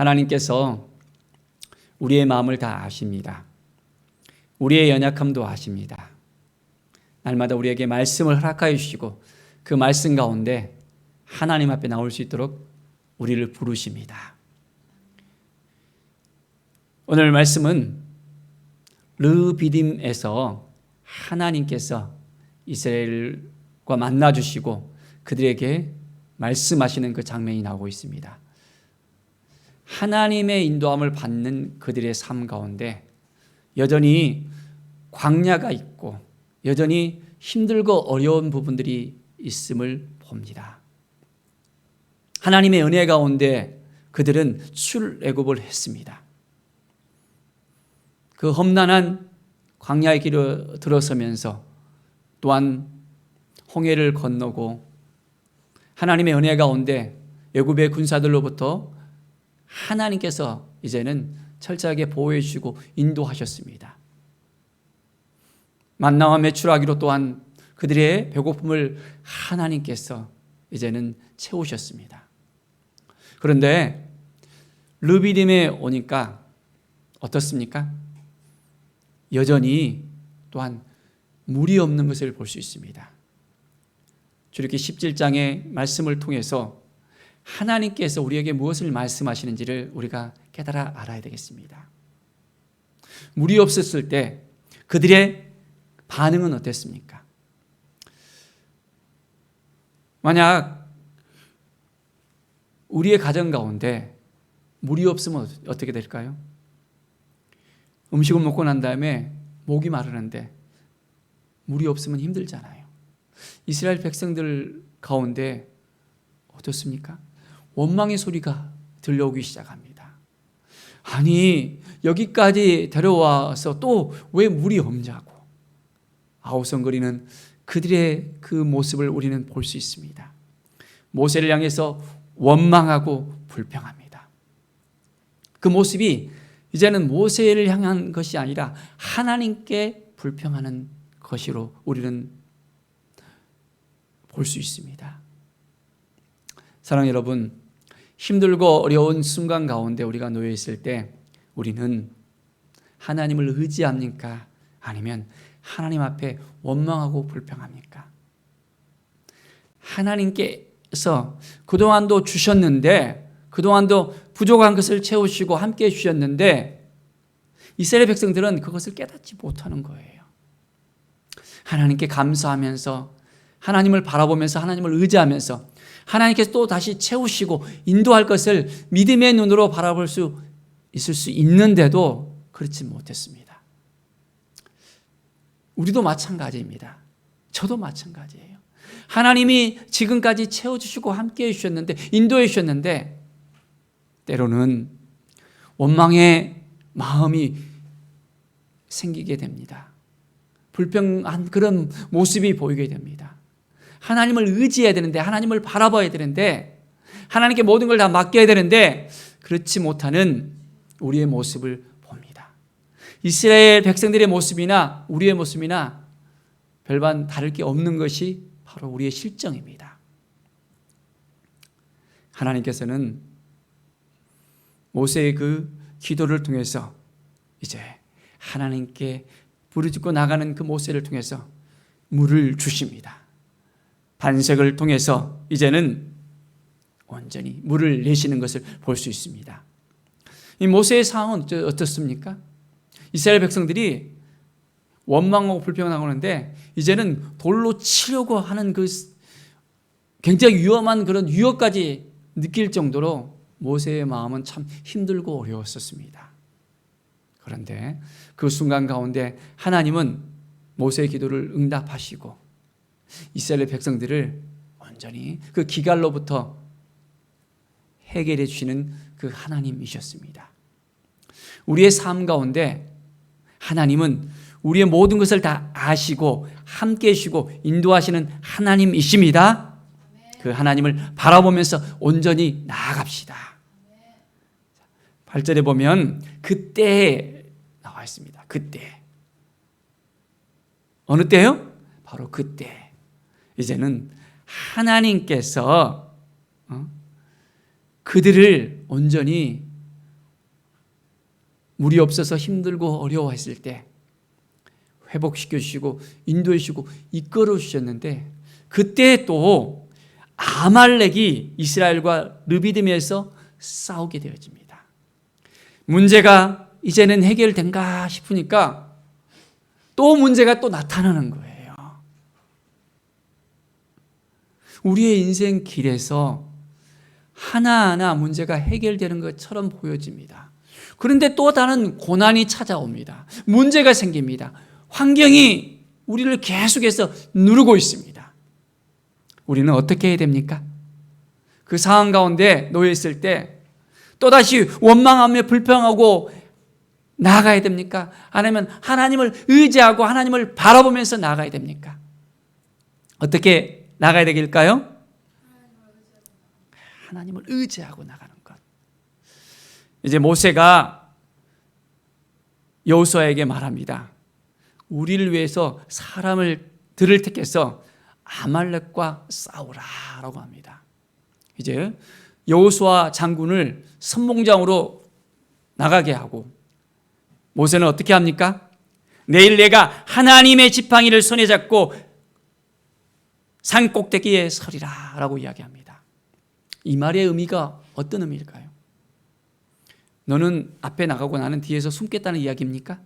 하나님께서 우리의 마음을 다 아십니다. 우리의 연약함도 아십니다. 날마다 우리에게 말씀을 허락하여 주시고 그 말씀 가운데 하나님 앞에 나올 수 있도록 우리를 부르십니다. 오늘 말씀은 르비딤에서 하나님께서 이스라엘과 만나 주시고 그들에게 말씀하시는 그 장면이 나오고 있습니다. 하나님의 인도함을 받는 그들의 삶 가운데 여전히 광야가 있고 여전히 힘들고 어려운 부분들이 있음을 봅니다. 하나님의 은혜 가운데 그들은 출애굽을 했습니다. 그 험난한 광야의 길을 들어서면서 또한 홍해를 건너고 하나님의 은혜 가운데 애굽의 군사들로부터 하나님께서 이제는 철저하게 보호해 주시고 인도하셨습니다. 만나와 메추라기로 또한 그들의 배고픔을 하나님께서 이제는 채우셨습니다. 그런데 르비딤에 오니까 어떻습니까? 여전히 또한 물이 없는 것을 볼 수 있습니다. 출애굽기 17장의 말씀을 통해서 하나님께서 우리에게 무엇을 말씀하시는지를 우리가 깨달아 알아야 되겠습니다. 물이 없었을 때 그들의 반응은 어땠습니까? 만약 우리의 가정 가운데 물이 없으면 어떻게 될까요? 음식을 먹고 난 다음에 목이 마르는데 물이 없으면 힘들잖아요. 이스라엘 백성들 가운데 어떻습니까? 원망의 소리가 들려오기 시작합니다. 아니 여기까지 데려와서 또 왜 물이 없냐고 아우성거리는 그들의 그 모습을 우리는 볼 수 있습니다. 모세를 향해서 원망하고 불평합니다. 그 모습이 이제는 모세를 향한 것이 아니라 하나님께 불평하는 것으로 우리는 볼 수 있습니다. 사랑하는 여러분, 힘들고 어려운 순간 가운데 우리가 놓여 있을 때 우리는 하나님을 의지합니까? 아니면 하나님 앞에 원망하고 불평합니까? 하나님께서 그동안도 주셨는데 그동안도 부족한 것을 채우시고 함께 해주셨는데 이스라엘 백성들은 그것을 깨닫지 못하는 거예요. 하나님께 감사하면서 하나님을 바라보면서 하나님을 의지하면서 하나님께서 또 다시 채우시고 인도할 것을 믿음의 눈으로 바라볼 수 있을 수 있는데도 그렇지 못했습니다. 우리도 마찬가지입니다. 저도 마찬가지예요. 하나님이 지금까지 채워주시고 함께 해주셨는데 인도해 주셨는데 때로는 원망의 마음이 생기게 됩니다. 불평한 그런 모습이 보이게 됩니다. 하나님을 의지해야 되는데 하나님을 바라봐야 되는데 하나님께 모든 걸 다 맡겨야 되는데 그렇지 못하는 우리의 모습을 봅니다. 이스라엘 백성들의 모습이나 우리의 모습이나 별반 다를 게 없는 것이 바로 우리의 실정입니다. 하나님께서는 모세의 그 기도를 통해서 이제 하나님께 부르짖고 나가는 그 모세를 통해서 물을 주십니다. 반석을 통해서 이제는 온전히 물을 내시는 것을 볼 수 있습니다. 이 모세의 상황은 어떻습니까? 이스라엘 백성들이 원망하고 불평하고 하는데 이제는 돌로 치려고 하는 그 굉장히 위험한 그런 위협까지 느낄 정도로 모세의 마음은 참 힘들고 어려웠었습니다. 그런데 그 순간 가운데 하나님은 모세의 기도를 응답하시고 이스라엘 백성들을 온전히 그 기갈로부터 해결해 주시는 그 하나님이셨습니다. 우리의 삶 가운데 하나님은 우리의 모든 것을 다 아시고 함께 해주시고 인도하시는 하나님이십니다. 그 하나님을 바라보면서 온전히 나아갑시다. 8절에 보면 그때에 나와 있습니다. 그때. 어느 때요? 바로 그때. 이제는 하나님께서 그들을 온전히 물이 없어서 힘들고 어려워했을 때 회복시켜 주시고 인도해 주시고 이끌어 주셨는데, 그때 또 아말렉이 이스라엘과 르비딤에서 싸우게 되어집니다. 문제가 이제는 해결된가 싶으니까 또 문제가 또 나타나는 거예요. 우리의 인생 길에서 하나하나 문제가 해결되는 것처럼 보여집니다. 그런데 또 다른 고난이 찾아옵니다. 문제가 생깁니다. 환경이 우리를 계속해서 누르고 있습니다. 우리는 어떻게 해야 됩니까? 그 상황 가운데 놓여 있을 때 또다시 원망하며 불평하고 나아가야 됩니까? 아니면 하나님을 의지하고 하나님을 바라보면서 나아가야 됩니까? 어떻게 나아가야 되길까요? 하나님을 의지하고 나가는 것. 이제 모세가 여호수아에게 말합니다. 우리를 위해서 사람들을 택해서 아말렉과 싸우라라고 합니다. 이제 여호수아 장군을 선봉장으로 나가게 하고, 모세는 어떻게 합니까? 내일 내가 하나님의 지팡이를 손에 잡고 산 꼭대기에 서리라 라고 이야기합니다. 이 말의 의미가 어떤 의미일까요? 너는 앞에 나가고 나는 뒤에서 숨겠다는 이야기입니까?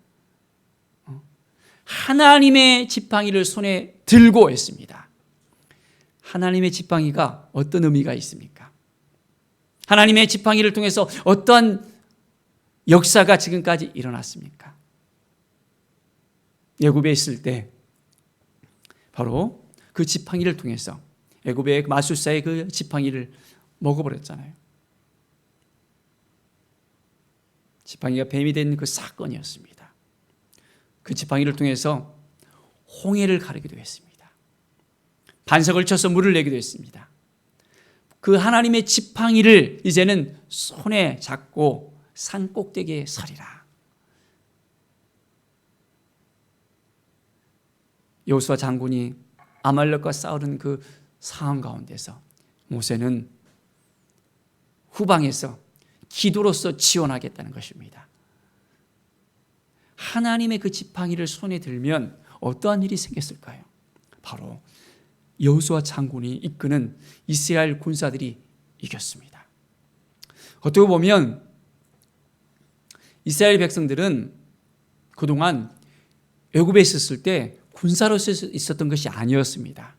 하나님의 지팡이를 손에 들고 했습니다. 하나님의 지팡이가 어떤 의미가 있습니까? 하나님의 지팡이를 통해서 어떤 역사가 지금까지 일어났습니까? 애굽에 있을 때 바로 그 지팡이를 통해서 애굽의 마술사의 그 지팡이를 먹어버렸잖아요. 지팡이가 뱀이 된 그 사건이었습니다. 그 지팡이를 통해서 홍해를 가르기도 했습니다. 반석을 쳐서 물을 내기도 했습니다. 그 하나님의 지팡이를 이제는 손에 잡고 산 꼭대기에 서리라. 여호수아 장군이 아말렉과 싸우는 그 상황 가운데서 모세는 후방에서 기도로서 지원하겠다는 것입니다. 하나님의 그 지팡이를 손에 들면 어떠한 일이 생겼을까요? 바로 여호수아 장군이 이끄는 이스라엘 군사들이 이겼습니다. 어떻게 보면 이스라엘 백성들은 그동안 애굽에 있었을 때 군사로서 있었던 것이 아니었습니다.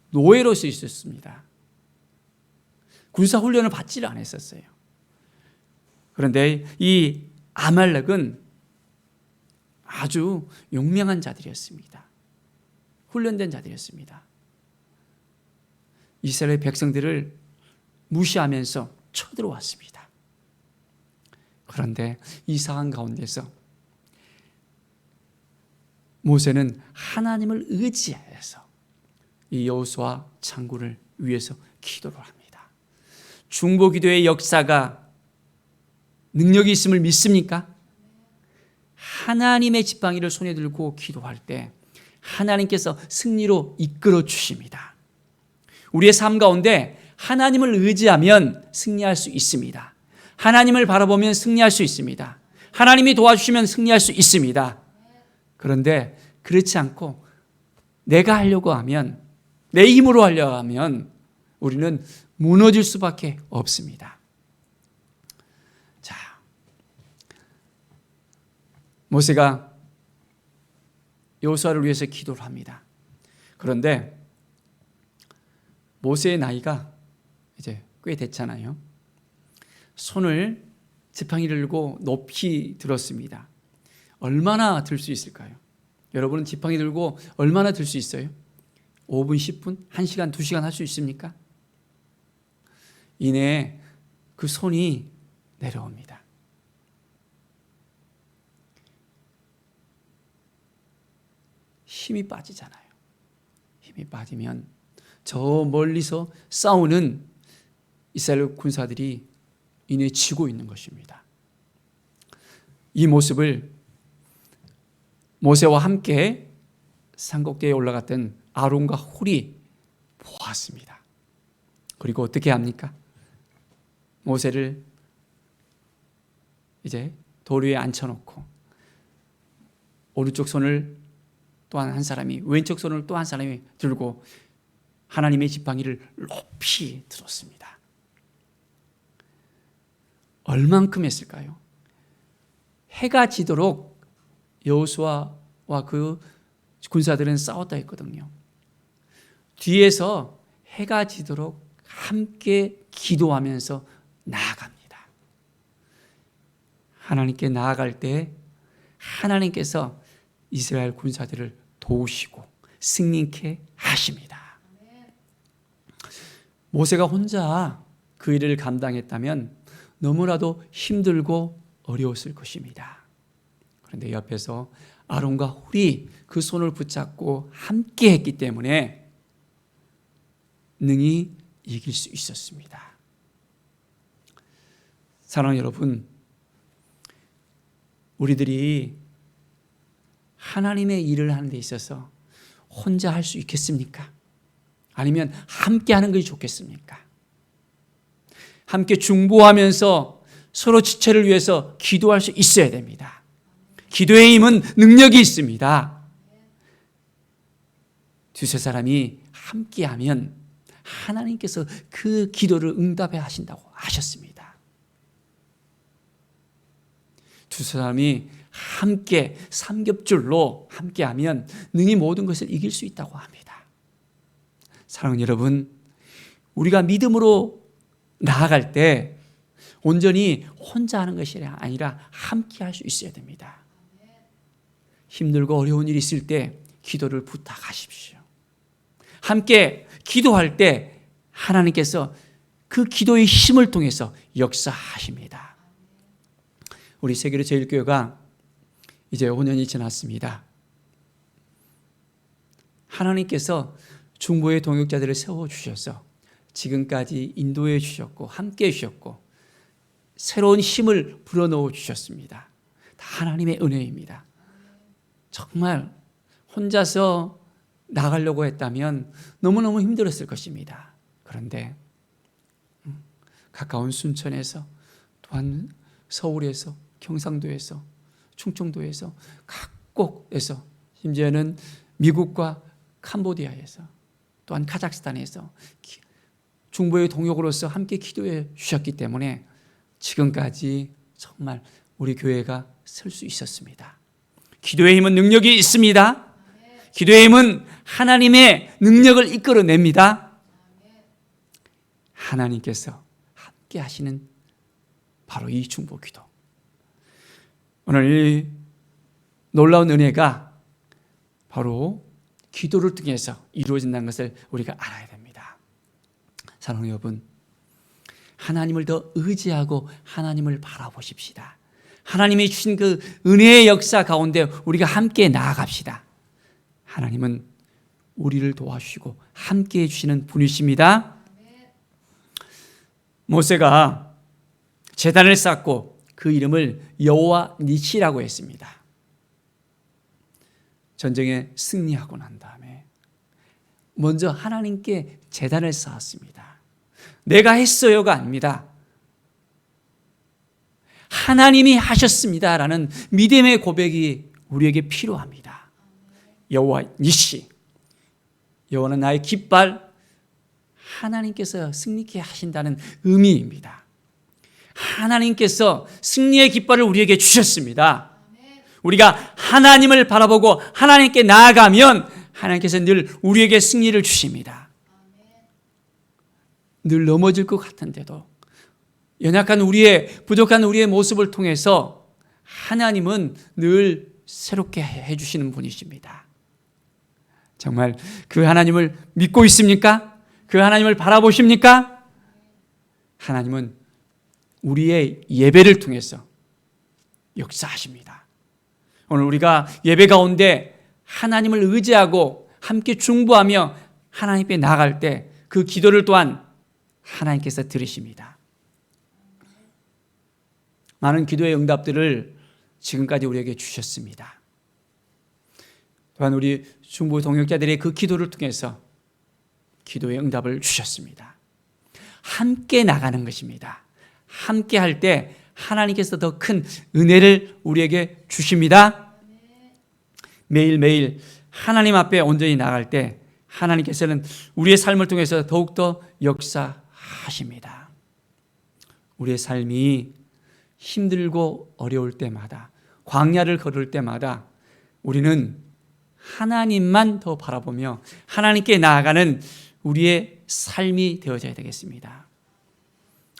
노예로서 있었습니다. 군사 훈련을 받지를 않았었어요. 그런데 이 아말렉은 아주 용맹한 자들이었습니다. 훈련된 자들이었습니다. 이스라엘 백성들을 무시하면서 쳐들어왔습니다. 그런데 이 상황 가운데서 모세는 하나님을 의지해서 이 여호수아 장군을 위해서 기도를 합니다. 중보기도의 역사가 능력이 있음을 믿습니까? 하나님의 지팡이를 손에 들고 기도할 때 하나님께서 승리로 이끌어 주십니다. 우리의 삶 가운데 하나님을 의지하면 승리할 수 있습니다. 하나님을 바라보면 승리할 수 있습니다. 하나님이 도와주시면 승리할 수 있습니다. 그런데 그렇지 않고 내가 하려고 하면, 내 힘으로 하려고 하면 우리는 무너질 수밖에 없습니다. 자, 모세가 여호수아를 위해서 기도를 합니다. 그런데 모세의 나이가 이제 꽤 됐잖아요. 손을 지팡이를 들고 높이 들었습니다. 얼마나 들 수 있을까요? 여러분은 지팡이 들고 얼마나 들 수 있어요? 5분, 10분, 1시간, 2시간 할 수 있습니까? 이내에 그 손이 내려옵니다. 힘이 빠지잖아요. 힘이 빠지면 저 멀리서 싸우는 이스라엘 군사들이 이내 지고 있는 것입니다. 이 모습을 모세와 함께 산꼭대기에 올라갔던 아론과 훌이 보았습니다. 그리고 어떻게 합니까? 모세를 이제 돌 위에 앉혀놓고 오른쪽 손을 또한 한 사람이, 왼쪽 손을 또 한 사람이 들고 하나님의 지팡이를 높이 들었습니다. 얼만큼 했을까요? 해가 지도록 여호수아와 그 군사들은 싸웠다 했거든요. 뒤에서 해가 지도록 함께 기도하면서 나아갑니다. 하나님께 나아갈 때 하나님께서 이스라엘 군사들을 도우시고 승리케 하십니다. 모세가 혼자 그 일을 감당했다면 너무나도 힘들고 어려웠을 것입니다. 그런데 옆에서 아론과 훌이 그 손을 붙잡고 함께 했기 때문에 능히 이길 수 있었습니다. 사랑하는 여러분, 우리들이 하나님의 일을 하는 데 있어서 혼자 할 수 있겠습니까? 아니면 함께 하는 것이 좋겠습니까? 함께 중보하면서 서로 지체를 위해서 기도할 수 있어야 됩니다. 기도의 힘은 능력이 있습니다. 두세 사람이 함께하면 하나님께서 그 기도를 응답해 하신다고 하셨습니다. 두세 사람이 함께 삼겹줄로 함께하면 능히 모든 것을 이길 수 있다고 합니다. 사랑하는 여러분, 우리가 믿음으로 나아갈 때 온전히 혼자 하는 것이 아니라 함께 할 수 있어야 됩니다. 힘들고 어려운 일이 있을 때 기도를 부탁하십시오. 함께 기도할 때 하나님께서 그 기도의 힘을 통해서 역사하십니다. 우리 세계로 제일교회가 이제 5년이 지났습니다. 하나님께서 중보의 동역자들을 세워주셔서 지금까지 인도해 주셨고 함께 해 주셨고 새로운 힘을 불어넣어 주셨습니다. 다 하나님의 은혜입니다. 정말 혼자서 나가려고 했다면 너무너무 힘들었을 것입니다. 그런데 가까운 순천에서 또한 서울에서 경상도에서 충청도에서 각곳에서 심지어는 미국과 캄보디아에서 또한 카자흐스탄에서 중보의 동역으로서 함께 기도해 주셨기 때문에 지금까지 정말 우리 교회가 설 수 있었습니다. 기도의 힘은 능력이 있습니다. 기도의 힘은 하나님의 능력을 이끌어냅니다. 하나님께서 함께 하시는 바로 이 중보 기도. 오늘 이 놀라운 은혜가 바로 기도를 통해서 이루어진다는 것을 우리가 알아야 됩니다. 사랑하는 여러분, 하나님을 더 의지하고 하나님을 바라보십시다. 하나님이 주신 그 은혜의 역사 가운데 우리가 함께 나아갑시다. 하나님은 우리를 도와주시고 함께 해주시는 분이십니다. 모세가 제단을 쌓고 그 이름을 여호와 니시라고 했습니다. 전쟁에 승리하고 난 다음에 먼저 하나님께 제단을 쌓았습니다. 내가 했어요가 아닙니다. 하나님이 하셨습니다라는 믿음의 고백이 우리에게 필요합니다. 여호와 니시, 여호와는 나의 깃발, 하나님께서 승리케 하신다는 의미입니다. 하나님께서 승리의 깃발을 우리에게 주셨습니다. 우리가 하나님을 바라보고 하나님께 나아가면 하나님께서 늘 우리에게 승리를 주십니다. 늘 넘어질 것 같은데도 연약한 우리의, 부족한 우리의 모습을 통해서 하나님은 늘 새롭게 해주시는 분이십니다. 정말 그 하나님을 믿고 있습니까? 그 하나님을 바라보십니까? 하나님은 우리의 예배를 통해서 역사하십니다. 오늘 우리가 예배 가운데 하나님을 의지하고 함께 중보하며 하나님께 나아갈 때 그 기도를 또한 하나님께서 들으십니다. 많은 기도의 응답들을 지금까지 우리에게 주셨습니다. 또한 우리 중보 동역자들의 그 기도를 통해서 기도의 응답을 주셨습니다. 함께 나가는 것입니다. 함께 할 때 하나님께서 더 큰 은혜를 우리에게 주십니다. 매일매일 하나님 앞에 온전히 나갈 때 하나님께서는 우리의 삶을 통해서 더욱더 역사하십니다. 우리의 삶이 힘들고 어려울 때마다, 광야를 걸을 때마다 우리는 하나님만 더 바라보며 하나님께 나아가는 우리의 삶이 되어져야 되겠습니다.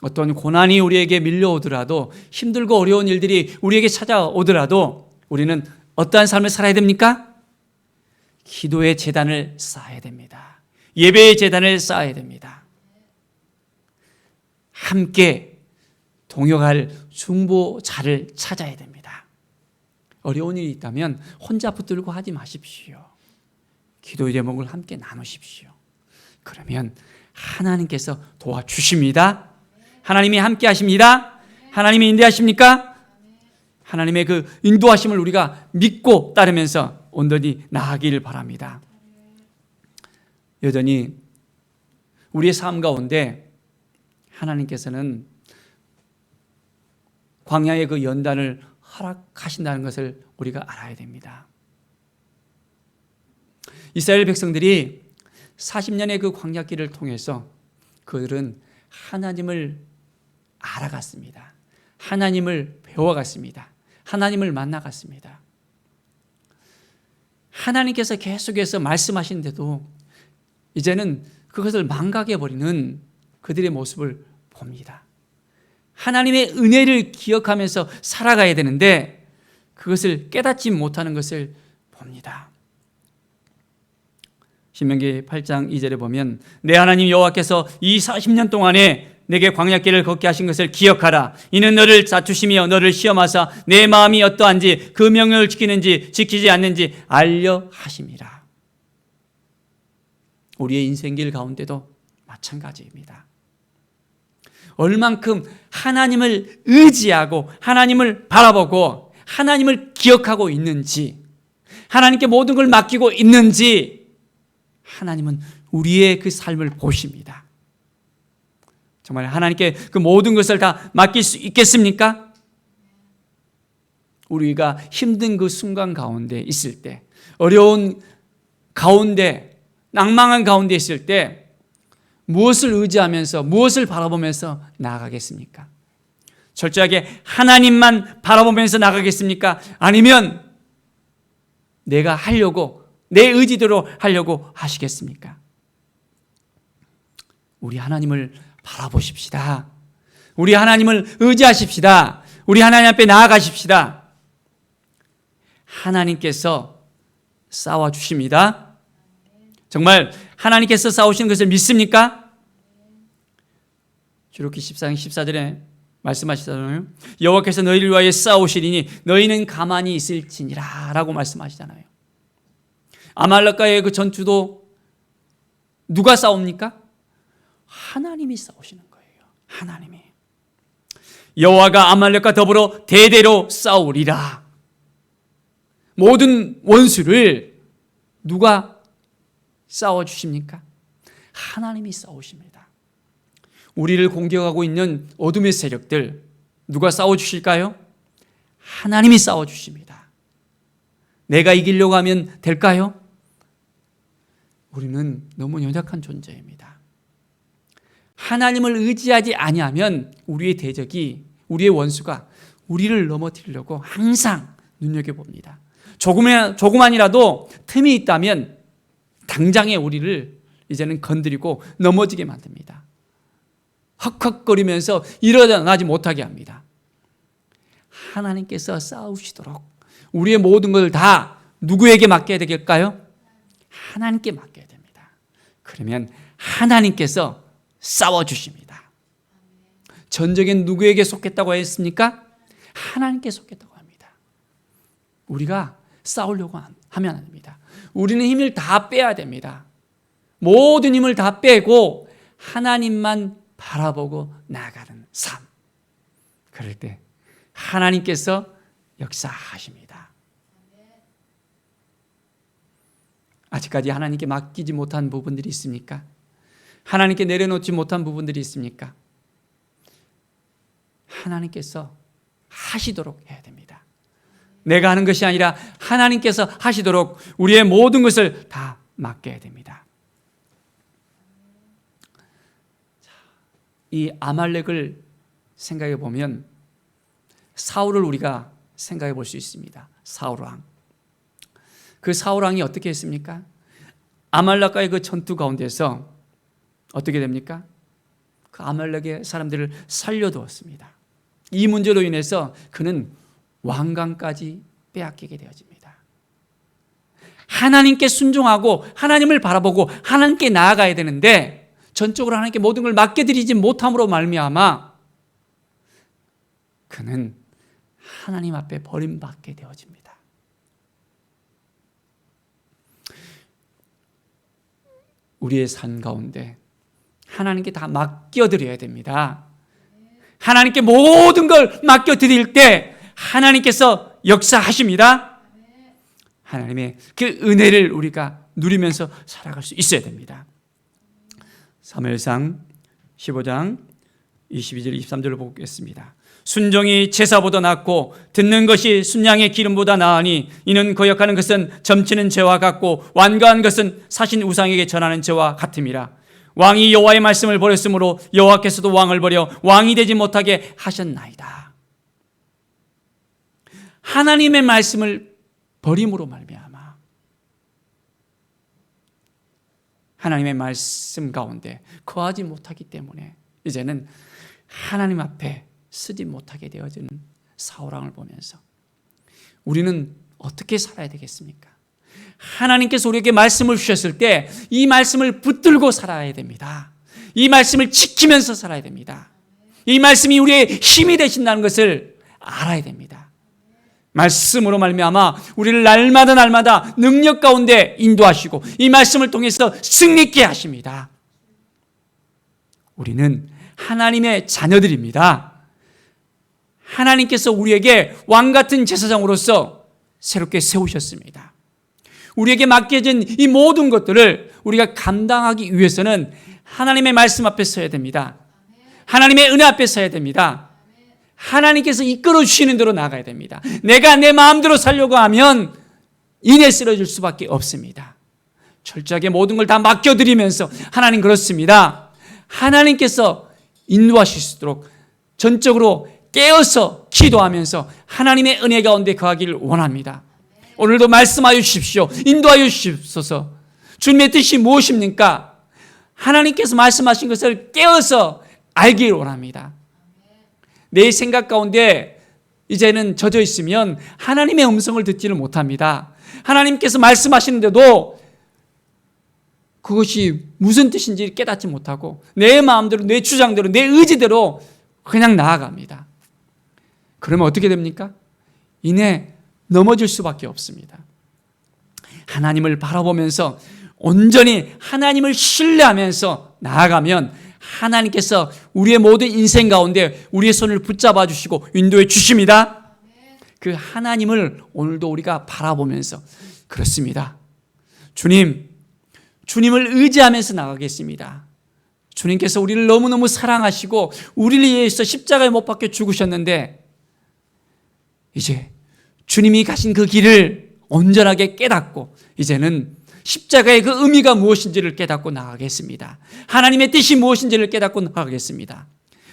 어떤 고난이 우리에게 밀려오더라도, 힘들고 어려운 일들이 우리에게 찾아오더라도 우리는 어떠한 삶을 살아야 됩니까? 기도의 제단을 쌓아야 됩니다. 예배의 제단을 쌓아야 됩니다. 함께 동역할 중보자를 찾아야 됩니다. 어려운 일이 있다면 혼자 붙들고 하지 마십시오. 기도의 제목을 함께 나누십시오. 그러면 하나님께서 도와주십니다. 하나님이 함께 하십니다. 하나님이 인도하십니까? 하나님의 그 인도하심을 우리가 믿고 따르면서 온전히 나아가기를 바랍니다. 여전히 우리의 삶 가운데 하나님께서는 광야의 그 연단을 허락하신다는 것을 우리가 알아야 됩니다. 이스라엘 백성들이 40년의 그 광야길을 통해서 그들은 하나님을 알아갔습니다. 하나님을 배워갔습니다. 하나님을 만나갔습니다. 하나님께서 계속해서 말씀하시는데도 이제는 그것을 망각해버리는 그들의 모습을 봅니다. 하나님의 은혜를 기억하면서 살아가야 되는데 그것을 깨닫지 못하는 것을 봅니다. 신명기 8장 2절에 보면 내 하나님 여호와께서 이 40년 동안에 내게 광야길을 걷게 하신 것을 기억하라. 이는 너를 낮추시며 너를 시험하사 내 마음이 어떠한지 그 명령을 지키는지 지키지 않는지 알려 하심이라. 우리의 인생길 가운데도 마찬가지입니다. 얼만큼 하나님을 의지하고 하나님을 바라보고 하나님을 기억하고 있는지, 하나님께 모든 걸 맡기고 있는지 하나님은 우리의 그 삶을 보십니다. 정말 하나님께 그 모든 것을 다 맡길 수 있겠습니까? 우리가 힘든 그 순간 가운데 있을 때, 어려운 가운데, 낭망한 가운데 있을 때 무엇을 의지하면서 무엇을 바라보면서 나아가겠습니까? 철저하게 하나님만 바라보면서 나아가겠습니까? 아니면 내가 하려고, 내 의지대로 하려고 하시겠습니까? 우리 하나님을 바라보십시다. 우리 하나님을 의지하십시다. 우리 하나님 앞에 나아가십시다. 하나님께서 싸워주십니다. 정말 하나님께서 싸우시는 것을 믿습니까? 주록기 14장 14절에 말씀하시잖아요. 여호와께서 너희를 위하여 싸우시리니 너희는 가만히 있을지니라 라고 말씀하시잖아요. 아말렉과의 그 전투도 누가 싸웁니까? 하나님이 싸우시는 거예요. 하나님이. 여호와가 아말렉과 더불어 대대로 싸우리라. 모든 원수를 누가 싸워주십니까? 하나님이 싸우십니다. 우리를 공격하고 있는 어둠의 세력들 누가 싸워주실까요? 하나님이 싸워주십니다. 내가 이기려고 하면 될까요? 우리는 너무 연약한 존재입니다. 하나님을 의지하지 아니하면 우리의 대적이, 우리의 원수가 우리를 넘어뜨리려고 항상 눈여겨봅니다. 조그만이라도 틈이 있다면 당장에 우리를 이제는 건드리고 넘어지게 만듭니다. 헉헉거리면서 일어나지 못하게 합니다. 하나님께서 싸우시도록 우리의 모든 걸 다 누구에게 맡겨야 되겠까요? 하나님께 맡겨야 됩니다. 그러면 하나님께서 싸워주십니다. 전쟁엔 누구에게 속했다고 했습니까? 하나님께 속했다고 합니다. 우리가 싸우려고 하면 안 됩니다. 우리는 힘을 다 빼야 됩니다. 모든 힘을 다 빼고 하나님만 바라보고 나아가는 삶. 그럴 때 하나님께서 역사하십니다. 아직까지 하나님께 맡기지 못한 부분들이 있습니까? 하나님께 내려놓지 못한 부분들이 있습니까? 하나님께서 하시도록 해야 됩니다. 내가 하는 것이 아니라 하나님께서 하시도록 우리의 모든 것을 다 맡겨야 됩니다. 이 아말렉을 생각해 보면 사울을 우리가 생각해 볼 수 있습니다. 사울 왕. 그 사울 왕이 어떻게 했습니까? 아말렉과의 그 전투 가운데서 어떻게 됩니까? 그 아말렉의 사람들을 살려두었습니다. 이 문제로 인해서 그는 왕관까지 빼앗기게 되어집니다. 하나님께 순종하고 하나님을 바라보고 하나님께 나아가야 되는데 전적으로 하나님께 모든 걸 맡겨드리지 못함으로 말미암아 그는 하나님 앞에 버림받게 되어집니다. 우리의 삶 가운데 하나님께 다 맡겨드려야 됩니다. 하나님께 모든 걸 맡겨드릴 때 하나님께서 역사하십니다. 하나님의 그 은혜를 우리가 누리면서 살아갈 수 있어야 됩니다. 사무엘상 15장 22절 23절을 보겠습니다. 순종이 제사보다 낫고 듣는 것이 순양의 기름보다 나으니 이는 거역하는 것은 점치는 죄와 같고 완고한 것은 사신 우상에게 전하는 죄와 같음이라. 왕이 여호와의 말씀을 버렸으므로 여호와께서도 왕을 버려 왕이 되지 못하게 하셨나이다. 하나님의 말씀을 버림으로 말미암아 하나님의 말씀 가운데 거하지 못하기 때문에 이제는 하나님 앞에 쓰지 못하게 되어지는 사울왕을 보면서 우리는 어떻게 살아야 되겠습니까? 하나님께서 우리에게 말씀을 주셨을 때 이 말씀을 붙들고 살아야 됩니다. 이 말씀을 지키면서 살아야 됩니다. 이 말씀이 우리의 힘이 되신다는 것을 알아야 됩니다. 말씀으로 말미암아 우리를 날마다 능력 가운데 인도하시고 이 말씀을 통해서 승리케 하십니다. 우리는 하나님의 자녀들입니다. 하나님께서 우리에게 왕같은 제사장으로서 새롭게 세우셨습니다. 우리에게 맡겨진 이 모든 것들을 우리가 감당하기 위해서는 하나님의 말씀 앞에 서야 됩니다. 하나님의 은혜 앞에 서야 됩니다. 하나님께서 이끌어 주시는 대로 나가야 됩니다. 내가 내 마음대로 살려고 하면 인해 쓰러질 수밖에 없습니다. 철저하게 모든 걸 다 맡겨드리면서 하나님 그렇습니다. 하나님께서 인도하실 수 있도록 전적으로 깨어서 기도하면서 하나님의 은혜 가운데 거하기를 원합니다. 오늘도 말씀하여 주십시오. 인도하여 주십소서. 주님의 뜻이 무엇입니까? 하나님께서 말씀하신 것을 깨어서 알기를 원합니다. 내 생각 가운데 이제는 젖어 있으면 하나님의 음성을 듣지를 못합니다. 하나님께서 말씀하시는데도 그것이 무슨 뜻인지 깨닫지 못하고 내 마음대로, 내 주장대로, 내 의지대로 그냥 나아갑니다. 그러면 어떻게 됩니까? 이내 넘어질 수밖에 없습니다. 하나님을 바라보면서 온전히 하나님을 신뢰하면서 나아가면 하나님께서 우리의 모든 인생 가운데 우리의 손을 붙잡아 주시고 인도해 주십니다. 그 하나님을 오늘도 우리가 바라보면서 그렇습니다. 주님을 의지하면서 나가겠습니다. 주님께서 우리를 너무너무 사랑하시고 우리를 위해서 십자가에 못 박혀 죽으셨는데 이제 주님이 가신 그 길을 온전하게 깨닫고 이제는 십자가의 그 의미가 무엇인지를 깨닫고 나가겠습니다. 하나님의 뜻이 무엇인지를 깨닫고 나가겠습니다.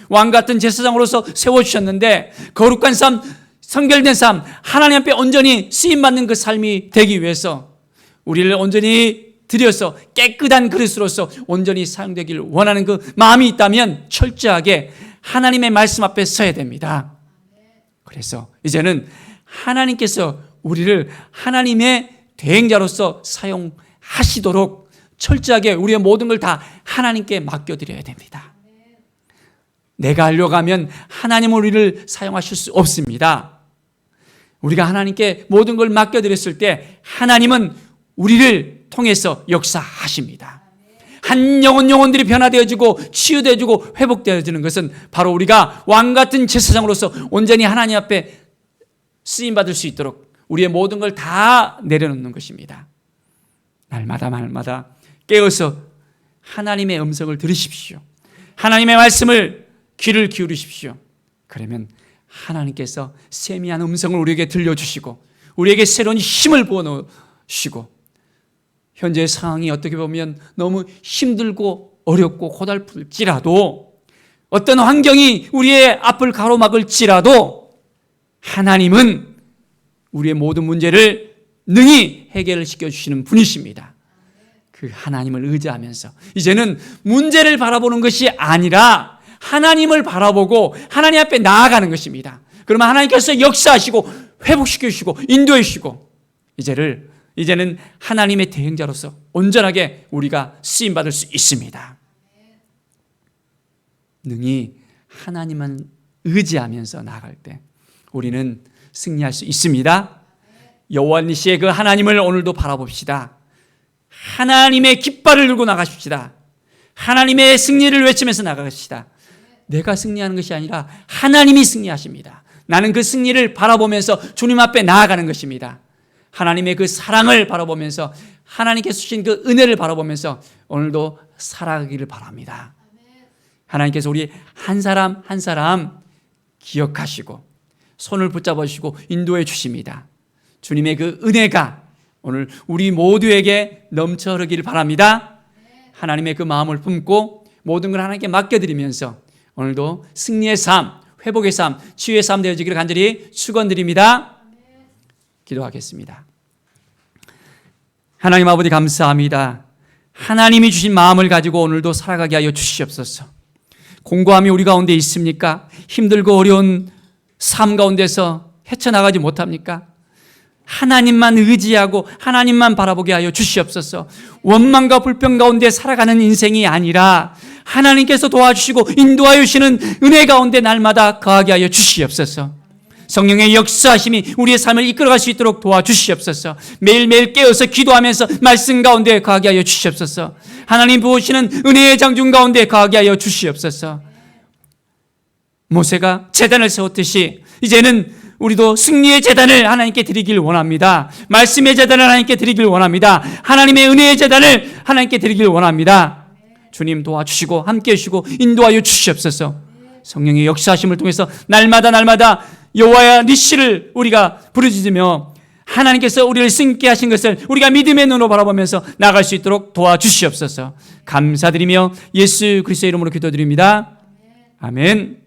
왕같은 제사장으로서 세워주셨는데 거룩한 삶, 성결된 삶, 하나님 앞에 온전히 쓰임받는 그 삶이 되기 위해서 우리를 온전히 들여서 깨끗한 그릇으로서 온전히 사용되기를 원하는 그 마음이 있다면 철저하게 하나님의 말씀 앞에 서야 됩니다. 그래서 이제는 하나님께서 우리를 하나님의 대행자로서 사용하시도록 철저하게 우리의 모든 걸 다 하나님께 맡겨드려야 됩니다. 내가 하려고 하면 하나님은 우리를 사용하실 수 없습니다. 우리가 하나님께 모든 걸 맡겨드렸을 때 하나님은 우리를 통해서 역사하십니다. 한 영혼들이 변화되어지고 치유되어지고 회복되어지는 것은 바로 우리가 왕같은 제사장으로서 온전히 하나님 앞에 쓰임받을 수 있도록 우리의 모든 걸 다 내려놓는 것입니다. 날마다 깨어서 하나님의 음성을 들으십시오. 하나님의 말씀을 귀를 기울이십시오. 그러면 하나님께서 세미한 음성을 우리에게 들려주시고 우리에게 새로운 힘을 부어넣으시고 현재의 상황이 어떻게 보면 너무 힘들고 어렵고 고달플지라도 어떤 환경이 우리의 앞을 가로막을지라도 하나님은 우리의 모든 문제를 능히 해결을 시켜주시는 분이십니다. 그 하나님을 의지하면서 이제는 문제를 바라보는 것이 아니라 하나님을 바라보고 하나님 앞에 나아가는 것입니다. 그러면 하나님께서 역사하시고 회복시켜 주시고 인도해 주시고 이제는 하나님의 대행자로서 온전하게 우리가 쓰임받을 수 있습니다. 능히 하나님만 의지하면서 나아갈 때 우리는 승리할 수 있습니다. 여호와 니시의 그 하나님을 오늘도 바라봅시다. 하나님의 깃발을 들고 나가십시다. 하나님의 승리를 외치면서 나가십시다. 내가 승리하는 것이 아니라 하나님이 승리하십니다. 나는 그 승리를 바라보면서 주님 앞에 나아가는 것입니다. 하나님의 그 사랑을 바라보면서 하나님께서 주신 그 은혜를 바라보면서 오늘도 살아가기를 바랍니다. 하나님께서 우리 한 사람 한 사람 기억하시고 손을 붙잡아 주시고 인도해 주십니다. 주님의 그 은혜가 오늘 우리 모두에게 넘쳐 흐르기를 바랍니다. 하나님의 그 마음을 품고 모든 걸 하나님께 맡겨드리면서 오늘도 승리의 삶, 회복의 삶, 치유의 삶 되어지기를 간절히 축원드립니다. 기도하겠습니다. 하나님 아버지 감사합니다. 하나님이 주신 마음을 가지고 오늘도 살아가게 하여 주시옵소서. 공고함이 우리 가운데 있습니까? 힘들고 어려운 삶 가운데서 헤쳐나가지 못합니까? 하나님만 의지하고 하나님만 바라보게 하여 주시옵소서. 원망과 불평 가운데 살아가는 인생이 아니라 하나님께서 도와주시고 인도하여 주시는 은혜 가운데 날마다 거하게 하여 주시옵소서. 성령의 역사하심이 우리의 삶을 이끌어갈 수 있도록 도와주시옵소서. 매일매일 깨어서 기도하면서 말씀 가운데 거하게 하여 주시옵소서. 하나님 부으시는 은혜의 장중 가운데 거하게 하여 주시옵소서. 모세가 제단을 세웠듯이 이제는 우리도 승리의 제단을 하나님께 드리길 원합니다. 말씀의 제단을 하나님께 드리길 원합니다. 하나님의 은혜의 제단을 하나님께 드리길 원합니다. 주님 도와주시고 함께해 주시고 인도하여 주시옵소서. 성령의 역사하심을 통해서 날마다 여호와 니시를 우리가 부르짖으며 하나님께서 우리를 승리케 하신 것을 우리가 믿음의 눈으로 바라보면서 나아갈 수 있도록 도와주시옵소서. 감사드리며 예수 그리스도의 이름으로 기도드립니다. 아멘.